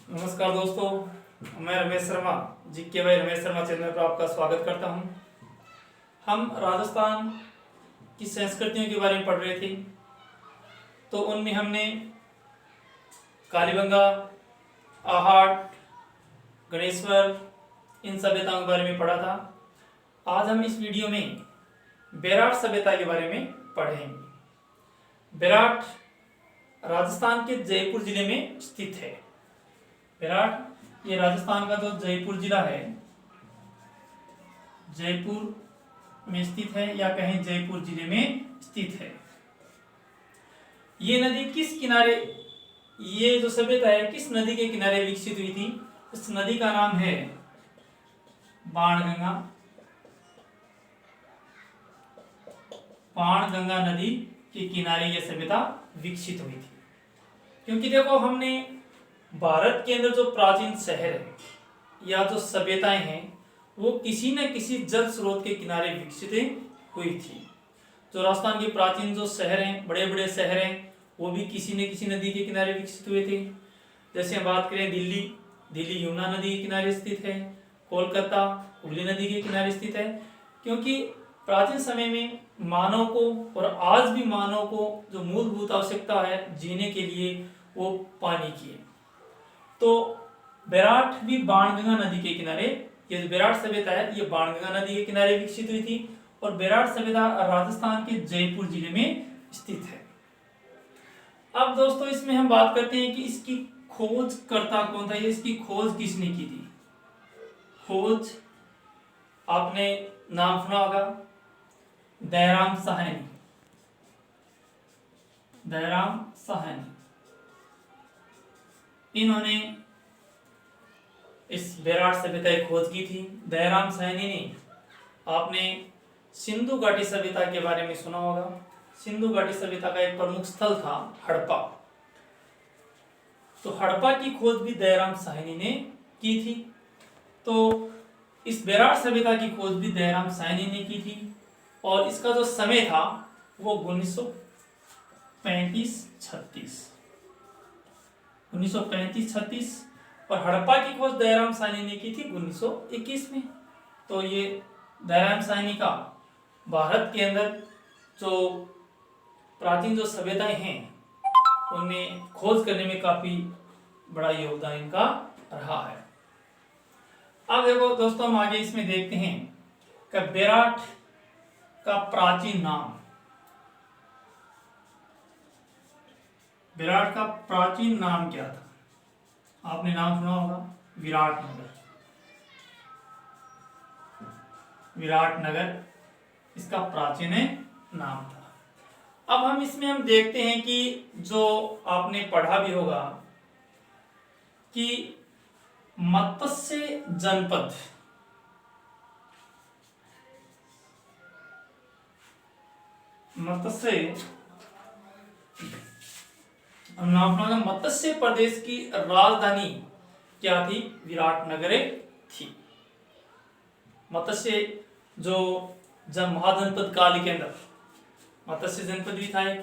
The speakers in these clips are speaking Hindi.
नमस्कार दोस्तों, मैं रमेश शर्मा जीके भाई रमेश शर्मा चैनल पर आपका स्वागत करता हूं। हम राजस्थान की संस्कृतियों के बारे में पढ़ रहे थे, तो उनमें हमने कालीबंगा, आहट, गणेश्वर, इन सभ्यताओं के बारे में पढ़ा था। आज हम इस वीडियो में बेराट सभ्यता के बारे में पढ़ेंगे। बेराट राजस्थान के जयपुर जिले में स्थित है। बेराट ये राजस्थान का जो जयपुर जिला है, जयपुर में स्थित है या कहीं जयपुर जिले में स्थित है। ये नदी किस किनारे, ये जो सभ्यता है किस नदी के किनारे विकसित हुई थी? उस नदी का नाम है बाणगंगा। बाणगंगा नदी के किनारे यह सभ्यता विकसित हुई थी। क्योंकि देखो, हमने भारत के अंदर जो प्राचीन शहर है या जो सभ्यताएं हैं वो किसी न किसी जल स्रोत के किनारे विकसित हुई थी। जो राजस्थान के प्राचीन जो शहर हैं, बड़े बड़े शहर हैं, वो भी किसी न किसी नदी के किनारे विकसित हुए थे। जैसे हम बात करें दिल्ली यमुना नदी के किनारे स्थित है। कोलकाता हुगली नदी के किनारे स्थित है। क्योंकि प्राचीन समय में मानव को और आज भी मानव को जो मूलभूत आवश्यकता है जीने के लिए वो पानी की है। तो बेराट भी बाणगंगा नदी के किनारे, ये जो बेराट सभ्यता है ये बाणगंगा नदी के किनारे विकसित हुई थी। और बेराट सभ्यता राजस्थान के जयपुर जिले में स्थित है। अब दोस्तों, इसमें हम बात करते हैं कि इसकी खोज करता कौन था, ये इसकी खोज किसने की थी। खोज आपने नाम सुना होगा, दयाराम साहनी। दयाराम साहनी इन्होंने इस बेराट सभ्यता की खोज की थी। दयाराम साहनी ने, आपने सिंधु घाटी सभ्यता के बारे में सुना होगा। सिंधु घाटी सभ्यता का एक प्रमुख स्थल था हड़प्पा। तो हड़प्पा की खोज भी दयाराम साहनी ने की थी। तो इस बेराट सभ्यता की खोज भी दयाराम साहनी ने की थी। और इसका जो समय था वो 1935-36 और हड़प्पा की खोज दयाराम साहनी ने की थी 1921 में। तो ये दयाराम साहनी का भारत के अंदर जो प्राचीन जो सभ्यताएं हैं उनमें खोज करने में काफी बड़ा योगदान इनका रहा है। अब देखो दोस्तों, हम आगे इसमें देखते हैं कि बेराट का प्राचीन नाम, विराट का प्राचीन नाम क्या था? आपने नाम सुना होगा, विराटनगर। विराटनगर इसका प्राचीन नाम था। अब हम इसमें देखते हैं कि जो आपने पढ़ा भी होगा कि मत्स्य जनपद, मत्स्य प्रदेश की राजधानी क्या थी? विराटनगर थी। मत्स्य जो जब महाजनपद काल के अंदर मत्स्य जनपद भी था एक,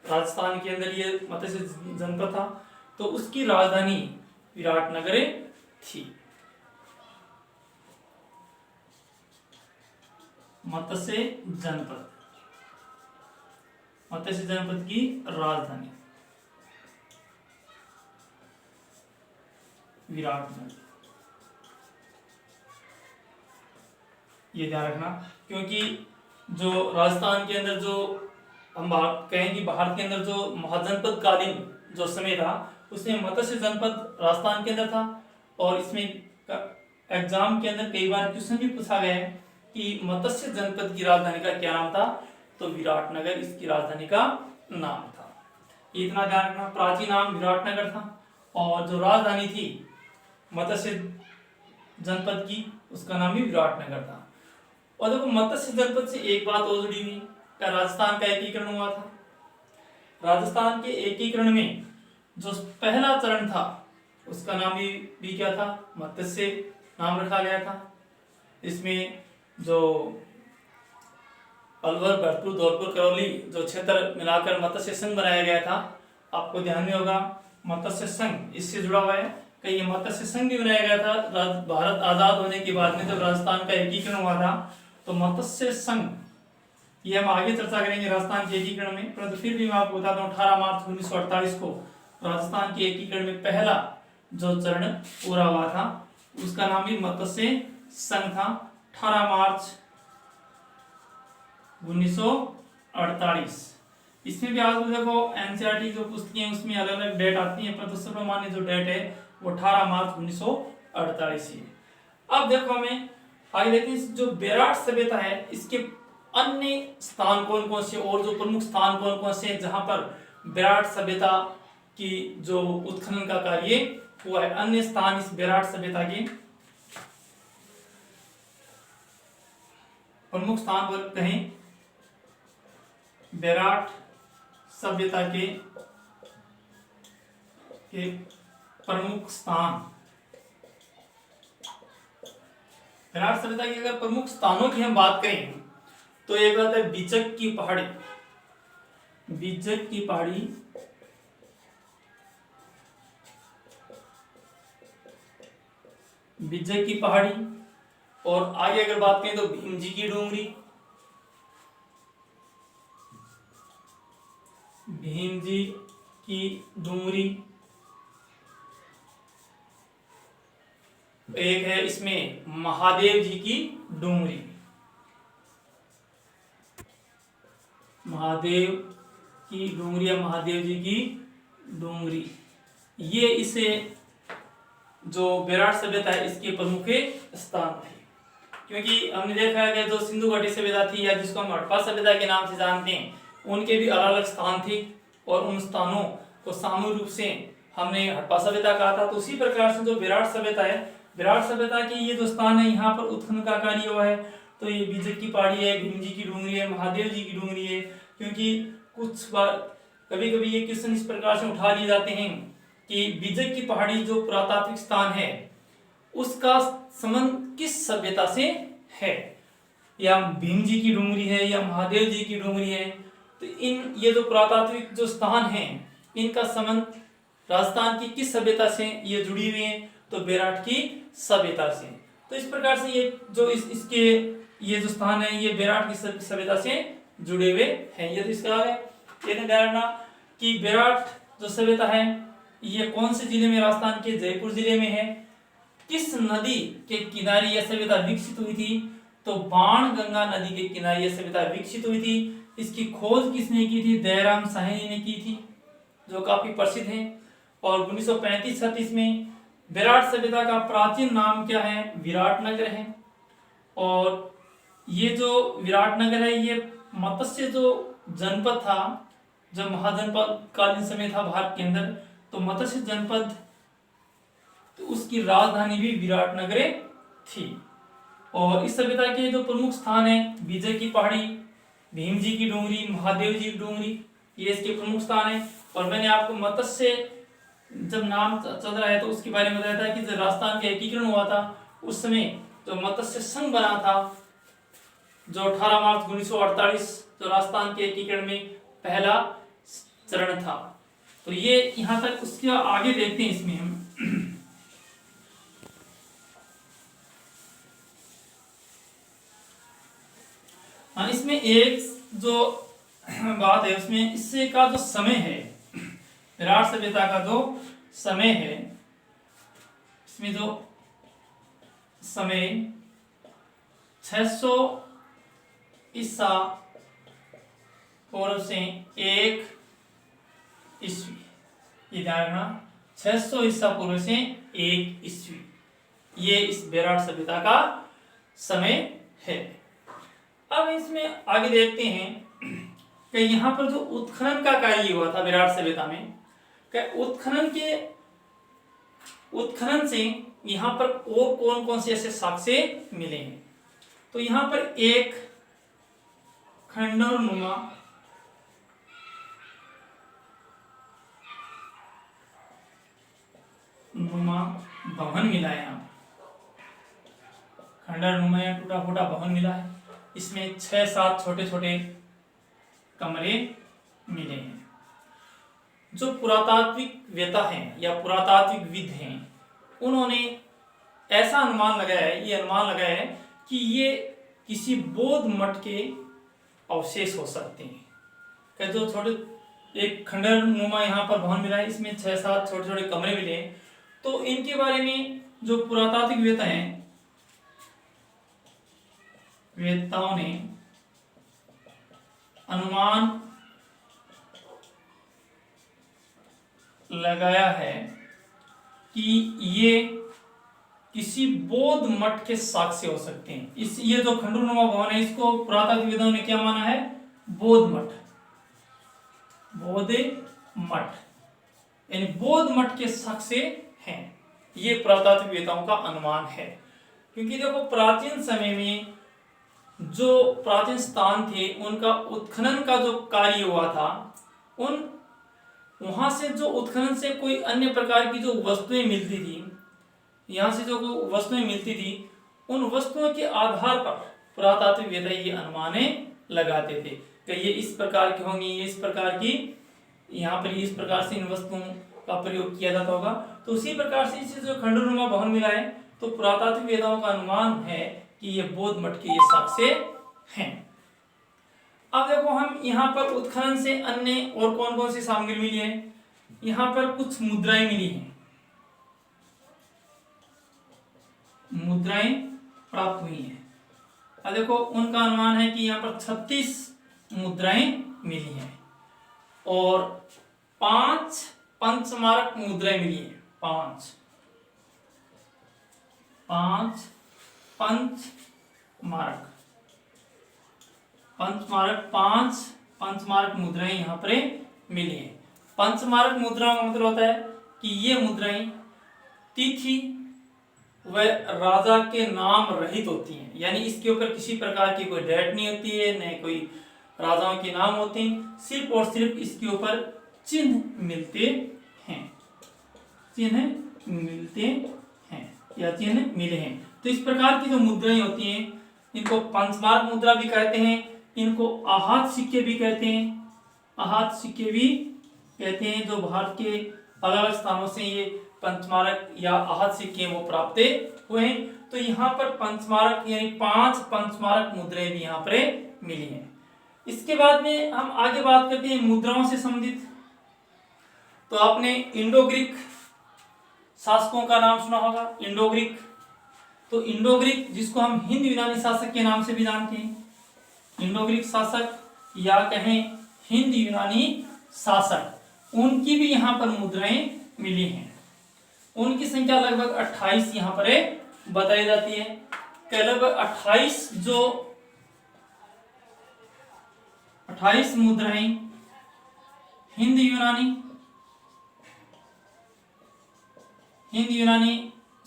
राजस्थान के अंदर ये मत्स्य जनपद था, तो उसकी राजधानी विराटनगर थी। मत्स्य जनपद की राजधानी विराटनगर। ये ध्यान रखना, क्योंकि जो राजस्थान के अंदर जो हम बात कहें कि भारत के अंदर जो महाजनपद कालीन जो समय था उसमें मत्स्य जनपद राजस्थान के अंदर था। और इसमें एग्जाम के अंदर कई बार क्वेश्चन भी पूछा गया है कि मत्स्य जनपद की राजधानी का क्या नाम था? तो विराटनगर इसकी राजधानी का नाम था। इतना ध्यान रखना, प्राचीन नाम विराटनगर था और जो राजधानी थी मत्स्य जनपद की उसका नाम भी विराटनगर था। और देखो, मत्स्य जनपद से एक बात और जुड़ी हुई, क्या राजस्थान का एकीकरण हुआ था? राजस्थान के एकीकरण में जो पहला चरण था उसका नाम भी क्या था? मत्स्य नाम रखा गया था। इसमें जो अलवर, भरतपुर, धौलपुर, करौली जो क्षेत्र मिलाकर मत्स्य संघ बनाया गया था, आपको ध्यान में होगा मत्स्य संघ इससे जुड़ा हुआ है। कि ये मत्स्य संघ भी बनाया गया था भारत आजाद होने के बाद में, जब राजस्थान का एकीकरण हुआ था तो मत्स्य संघ, ये हम आगे चर्चा करेंगे राजस्थान के एकीकरण में, परंतु फिर भी मैं आपको बताता हूँ 18 मार्च 1948 को राजस्थान के एकीकरण में पहला जो चरण पूरा हुआ था उसका नाम भी मत्स्य संघ था। 18 मार्च 1948। इसमें भी आज देखो एनसीईआरटी जो पुस्तकें हैं उसमें अलग अलग डेट आती है, परंतु सर्वमान्य जो डेट है वो 18 मार्च 1948 ही है। अब देखो हमें आगे देखते हैं जो बेराट सभ्यता है इसके अन्य स्थान कौन कौन से और जो प्रमुख स्थान कौन कौन से हैं जहां पर बेराट सभ्यता की जो उत्खनन का कार्य हुआ है। अन्य स्थान इस बेराट सभ्यता के प्रमुख स्थान पर कहें, बेराट सभ्यता के प्रमुख स्थान, बेराट सभ्यता की अगर प्रमुख स्थानों की हम बात करें तो एक बात है बिजक की पहाड़ी, बिजक की पहाड़ी, बिजक की पहाड़ी, और आगे अगर बात करें तो भीमजी की डोंगरी, भीमजी की डोंगरी, एक है इसमें महादेव जी की डोंगरी, महादेव की डोंगरी या महादेव जी की डोंगरी, ये इसे जो बेराट सभ्यता है इसके प्रमुख स्थान थे। क्योंकि हमने देखा है कि जो सिंधु घाटी सभ्यता थी या जिसको हम हड़प्पा सभ्यता के नाम से जानते हैं उनके भी अलग अलग स्थान थे और उन स्थानों को सामूहिक रूप से हमने हड़प्पा सभ्यता कहा था। तो उसी प्रकार से जो बेराट सभ्यता है, बेराट सभ्यता के ये जो स्थान है यहाँ पर उत्खनन का कार्य हुआ है। तो ये बिजक की पहाड़ी है, भीम जी की डोंगरी है, महादेव जी की डोंगरी है। क्योंकि कुछ बार कभी कभी ये क्वेश्चन इस प्रकार से उठा लिए जाते हैं कि बिजक की पहाड़ी जो पुरातात्विक स्थान है उसका संबंध किस सभ्यता से है, या भीम जी की डोंगरी है या महादेव जी की डोंगरी है। तो इन ये जो पुरातात्विक जो स्थान हैं इनका संबंध राजस्थान की किस सभ्यता से ये जुड़ी हुई है, तो बेराट की सभ्यता से। तो इस प्रकार से ये जो इसके ये जो स्थान है ये बेराट की सभ्यता से जुड़े हुए हैं। ये तो इसका है ये ध्यान रखना कि बेराट जो सभ्यता है ये कौन से जिले में, राजस्थान के जयपुर जिले में है। किस नदी के किनारे यह सभ्यता विकसित हुई थी, तो बाणगंगा नदी के किनारे यह सभ्यता विकसित हुई थी। इसकी खोज किसने की थी, दयाराम साहनी ने की थी, जो काफी प्रसिद्ध है। और 1935-36 में बेराट सभ्यता का प्राचीन नाम क्या है, विराटनगर है। और ये जो विराटनगर है ये मत्स्य जो जनपद था, जब महाजनपद कालीन समय था भारत के अंदर, तो मत्स्य जनपद तो उसकी राजधानी भी विराटनगर थी। और इस सभ्यता के जो प्रमुख स्थान है विजय की पहाड़ी, भीम जी की डोंगरी, महादेव जी की डोंगरी, ये इसके प्रमुख स्थान है। और मैंने आपको मत्स्य जब नाम चल रहा है तो उसके बारे में बताया था कि जब राजस्थान का एकीकरण हुआ था उस समय जो मत्स्य संघ बना था, जो 18 मार्च 1948 जो राजस्थान के एकीकरण में पहला चरण था। तो ये यहाँ तक, उसके आगे देखते हैं इसमें हम हाँ, इसमें एक जो बात है उसमें इससे का जो समय है, विराट सभ्यता का जो समय है, इसमें जो समय 600 ईसा पूर्व से 1 ईस्वी, ये ध्यान रखना 600 ईसा पूर्व से 1 ईस्वी, ये इस बेराट सभ्यता का समय है। अब इसमें आगे देखते हैं कि यहाँ पर जो उत्खनन का कार्य हुआ था बेराट सभ्यता में, उत्खनन से यहाँ पर और कौन कौन से ऐसे साक्ष्य मिले हैं। तो यहाँ पर एक खंडरनुमा भवन मिला है, यहाँ खंडरनुमा या टूटा फूटा भवन मिला है। इसमें 6-7 छोटे छोटे कमरे मिले हैं। जो पुरातात्विक वेता हैं या पुरातात्विक विद हैं उन्होंने ऐसा अनुमान लगाया है, ये अनुमान लगाया है कि ये किसी बौद्ध मठ के अवशेष हो सकते हैं। क्या जो छोटे एक खंडर नुमा यहाँ पर भवन मिला है, इसमें 6-7 छोटे छोटे कमरे मिले हैं। तो इनके बारे में जो पुरातात्विक वेत्ताओं ने अनुमान लगाया है कि ये किसी बौद्ध मठ के साक्ष्य हो सकते हैं। इस ये जो खंडूनुमा भवन है, इसको पुरातात्विकों ने क्या माना है? बौद्ध मठ, बौद्ध मठ, यानी बौद्ध मठ के साक्ष्य हैं। ये पुरातात्विकों का अनुमान है। क्योंकि देखो प्राचीन समय में जो प्राचीन स्थान थे उनका उत्खनन का जो कार्य हुआ था, उन वहां से जो उत्खनन से कोई अन्य प्रकार की जो वस्तुएं मिलती थी, यहाँ से जो वस्तुएं मिलती थी, उन वस्तुओं के आधार पर पुरातात्विक वेत्ता ये अनुमानें लगाते थे कि ये इस प्रकार की होंगी, ये इस प्रकार की, यहाँ पर इस प्रकार से इन वस्तुओं का प्रयोग किया जाता होगा। तो उसी प्रकार से इसे जो खंडूनुमा भवन मिला है, तो पुरातात्विक वेत्ताओं का अनुमान है कि ये बौद्ध मठ के ये साक्ष्य हैं। अब देखो हम यहाँ पर उत्खनन से अन्य और कौन कौन सी सामग्री मिली है। यहाँ पर कुछ मुद्राएं मिली हैं, मुद्राएं प्राप्त हुई हैं। अब देखो उनका अनुमान है कि यहाँ पर 36 मुद्राएं मिली हैं और 5 पंचमारक मुद्राएं मिली हैं। 5 पंचमारक 5 पंचमारक मुद्राएं यहाँ पर मिली हैं। पंचमारक मुद्राओं का मतलब होता है कि ये मुद्राएं तिथि व राजा के नाम रहित होती हैं, यानी इसके ऊपर किसी प्रकार की कोई डेट नहीं होती है, न कोई राजाओं के नाम होते हैं, सिर्फ और सिर्फ इसके ऊपर चिन्ह मिलते हैं, चिन्ह मिलते हैं या चिन्ह मिले हैं। तो इस प्रकार की जो मुद्राएं होती हैं, इनको पंचमारक मुद्रा भी कहते हैं, इनको आहत सिक्के भी कहते हैं, आहत सिक्के भी कहते हैं। जो भारत के अलग अलग स्थानों से ये पंचमारक या आहत सिक्के वो प्राप्त हुए हैं। तो यहाँ पर पंचमारक यानी 5 पंचमारक मुद्राएं भी यहाँ पर मिली हैं। इसके बाद में हम आगे बात करते हैं मुद्राओं से संबंधित। तो आपने इंडो ग्रीक शासकों का नाम सुना होगा, इंडो ग्रीक। तो इंडो ग्रीक जिसको हम हिंद यूनानी शासक के नाम से भी जानते हैं, इंडो ग्रीक शासक या कहें हिंद यूनानी शासक, उनकी भी यहाँ पर मुद्राएं मिली हैं। उनकी संख्या लगभग 28 यहाँ पर बताई जाती है। लगभग 28 मुद्राएं हिंद यूनानी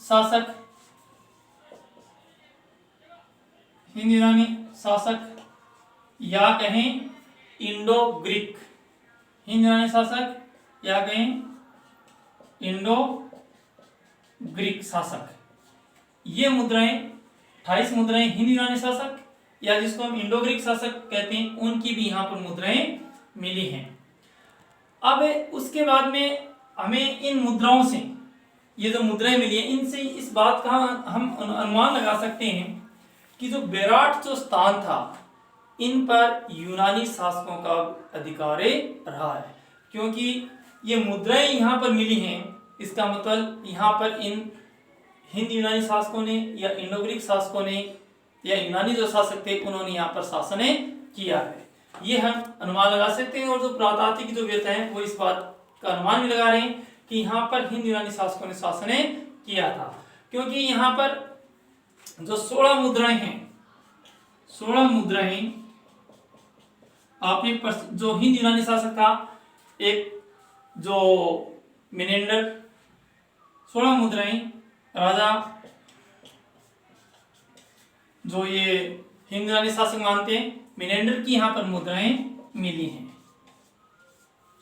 शासक, हिंद यूनानी शासक या कहें इंडो ग्रीक, हिंद यूनानी शासक या कहें इंडो ग्रीक शासक, ये मुद्राएं 28 मुद्राएं हिंद यूनानी शासक या जिसको हम इंडो ग्रीक शासक कहते हैं, उनकी भी यहाँ पर मुद्राएं मिली हैं। अब उसके बाद में हमें इन मुद्राओं से, ये जो मुद्राएं मिली हैं, इनसे इस बात का हम अनुमान लगा सकते हैं कि जो बेराट जो स्थान था, इन पर यूनानी शासकों का अधिकार रहा है। क्योंकि ये मुद्राएं यहाँ पर मिली हैं, इसका मतलब यहाँ पर इन हिंद यूनानी शासकों ने या इंडो ग्रीक शासकों ने या यूनानी जो शासक थे, उन्होंने यहाँ पर शासन किया है। ये हम अनुमान लगा सकते हैं। और जो पुरातात्विक जो वेत्ता हैं वो इस बात का अनुमान भी लगा रहे हैं कि यहाँ पर हिंद यूनानी शासकों ने शासन किया था। क्योंकि यहाँ पर जो 16 मुद्राएं हैं, 16 मुद्राएं आपने जो हिंद यूनानी शासक था, एक जो मिनेंडर, 16 मुद्राएं राजा जो ये हिंद यूनानी शासक मानते हैं, मिनेंडर की यहाँ पर मुद्राएं मिली हैं,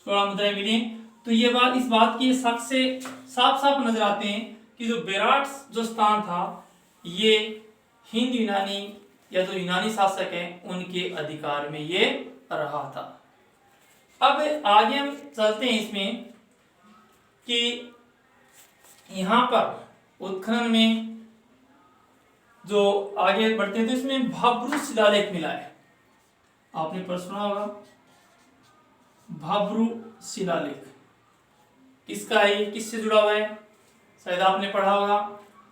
16 मुद्राएं मिली हैं। तो ये बात, इस बात की साक्ष्य साफ साफ नजर आते हैं कि जो बेराट जो स्थान था, ये हिंद यूनानी या जो यूनानी शासक हैं उनके अधिकार में ये रहा था। अब आगे हम चलते हैं इसमें कि यहाँ पर उत्खनन में जो आगे बढ़ते हैं तो इसमें भाब्रू शिलालेख मिला है। आपने पर सुना होगा भाब्रू शिलालेख किसका है, ये किससे जुड़ा हुआ है, शायद आपने पढ़ा होगा।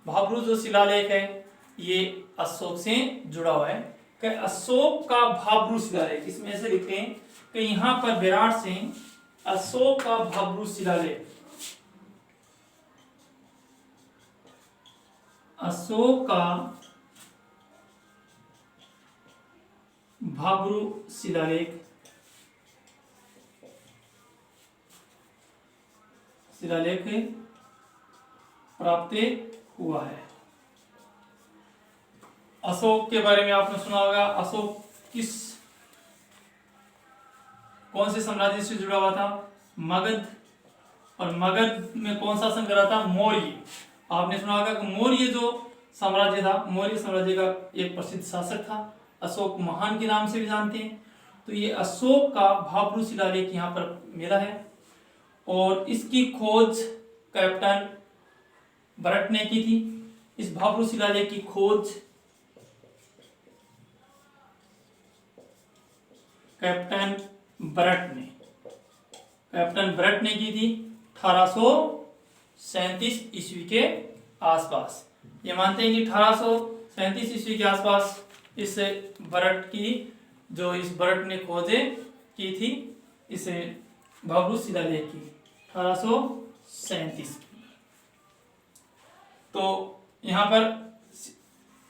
भाब्रू जो शिलालेख है ये अशोक से जुड़ा हुआ है। कि अशोक का भाब्रू शिलालेख, इसमें ऐसे लिखते हैं कि यहाँ पर विराट से अशोक का भाब्रू शिलालेख, अशोक का भाब्रू शिलालेख प्राप्त हुआ है। अशोक के बारे में आपने सुना होगा। अशोक कौन से साम्राज्य से जुड़ा हुआ था, मगध। और मगध में कौन सा शासन करा था, मौर्य। आपने सुना होगा कि मौर्य जो साम्राज्य था, मौर्य साम्राज्य का एक प्रसिद्ध शासक था, अशोक महान के नाम से भी जानते हैं। तो ये अशोक का भाब्रू शिलालेख यहाँ पर मिला है और इसकी खोज कैप्टन बरट ने की थी। इस भाब्रू शिलालेख की खोज कैप्टन बरट ने की थी 1837 ईस्वी के आसपास। ये मानते हैं कि 1837 ईस्वी के आसपास इस बरट ने खोजें की थी इस भाब्रू शिलालेख की 1837। तो यहाँ पर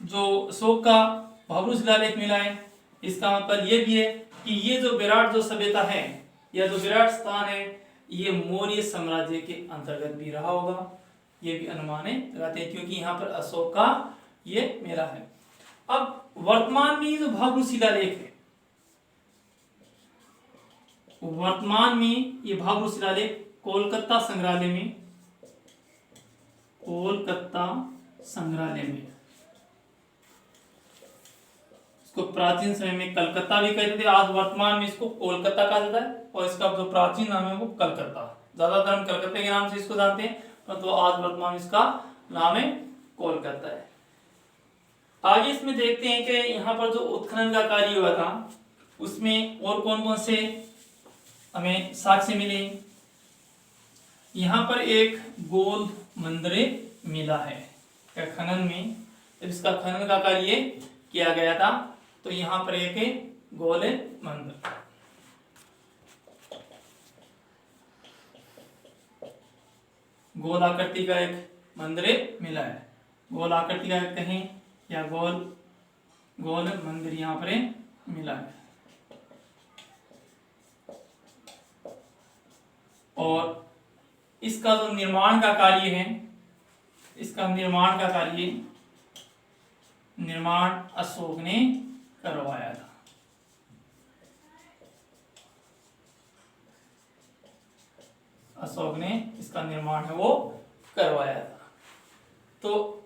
जो अशोक का भाब्रू शिलालेख मिला है, इसका मतलब ये भी है कि ये जो विराट जो सभ्यता है या जो विराट स्थान है ये मौर्य साम्राज्य के अंतर्गत भी रहा होगा। ये भी अनुमान लगाते हैं क्योंकि यहाँ पर अशोक का ये मेला है। अब वर्तमान में ये जो भाब्रू शिलालेख है, वर्तमान में ये भाब्रू शिलालेख कोलकाता संग्रहालय में इसको प्राचीन समय में कलकत्ता भी कहते थे, आज वर्तमान में इसको कोलकाता कहा जाता है और इसका जो प्राचीन नाम है वो कलकत्ता। ज्यादातर हम कलकत्ते के नाम से इसको जानते हैं, परंतु आज वर्तमान में इसका नाम है कोलकाता है। आगे इसमें देखते हैं कि यहाँ पर जो उत्खनन का कार्य हुआ था उसमें और कौन कौन से हमें साक्ष्य मिले। यहाँ पर एक गोल मंदिर मिला है खनन में, जब इसका खनन का कार्य किया गया था तो यहाँ पर एक गोल मंदिर, गोल आकृति का एक मंदिर मिला है। गोल आकृति का कहें या गोल मंदिर यहाँ पर मिला है। और इसका जो निर्माण का कार्य है, इसका निर्माण अशोक ने करवाया था। अशोक ने इसका निर्माण है वो करवाया था। तो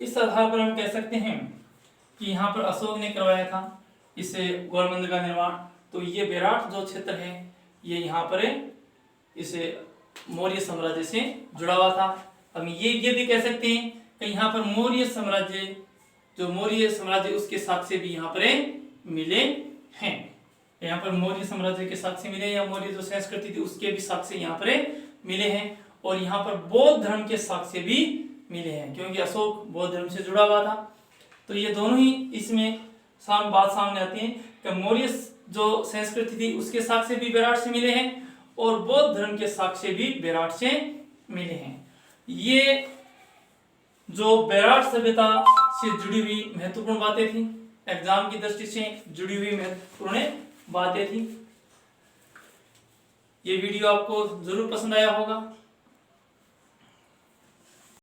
इस आधार पर हम कह सकते हैं कि यहाँ पर अशोक ने करवाया था इस गोल मंदिर का निर्माण। तो ये विराट जो क्षेत्र है ये यहाँ पर इस मौर्य साम्राज्य से जुड़ा हुआ था। हम ये भी कह सकते हैं कि यहाँ पर मौर्य साम्राज्य उसके साक्ष्य भी यहाँ पर मिले हैं। यहाँ पर मौर्य साम्राज्य के साक्ष्य मिले या मौर्य जो संस्कृति थी उसके भी साक्ष्य यहाँ पर मिले हैं। और यहाँ पर बौद्ध धर्म के साक्ष्य भी मिले हैं क्योंकि अशोक बौद्ध धर्म से जुड़ा हुआ था। तो ये दोनों ही इसमें बात सामने आती है कि मौर्य जो संस्कृति थी उसके साक्ष्य भी विराट से मिले हैं और बौद्ध धर्म के साक्ष्य भी विराट से मिले हैं। ये जो विराट सभ्यता से जुड़ी हुई महत्वपूर्ण बातें थी, एग्जाम की दृष्टि से जुड़ी हुई महत्वपूर्ण बातें थी। ये वीडियो आपको जरूर पसंद आया होगा।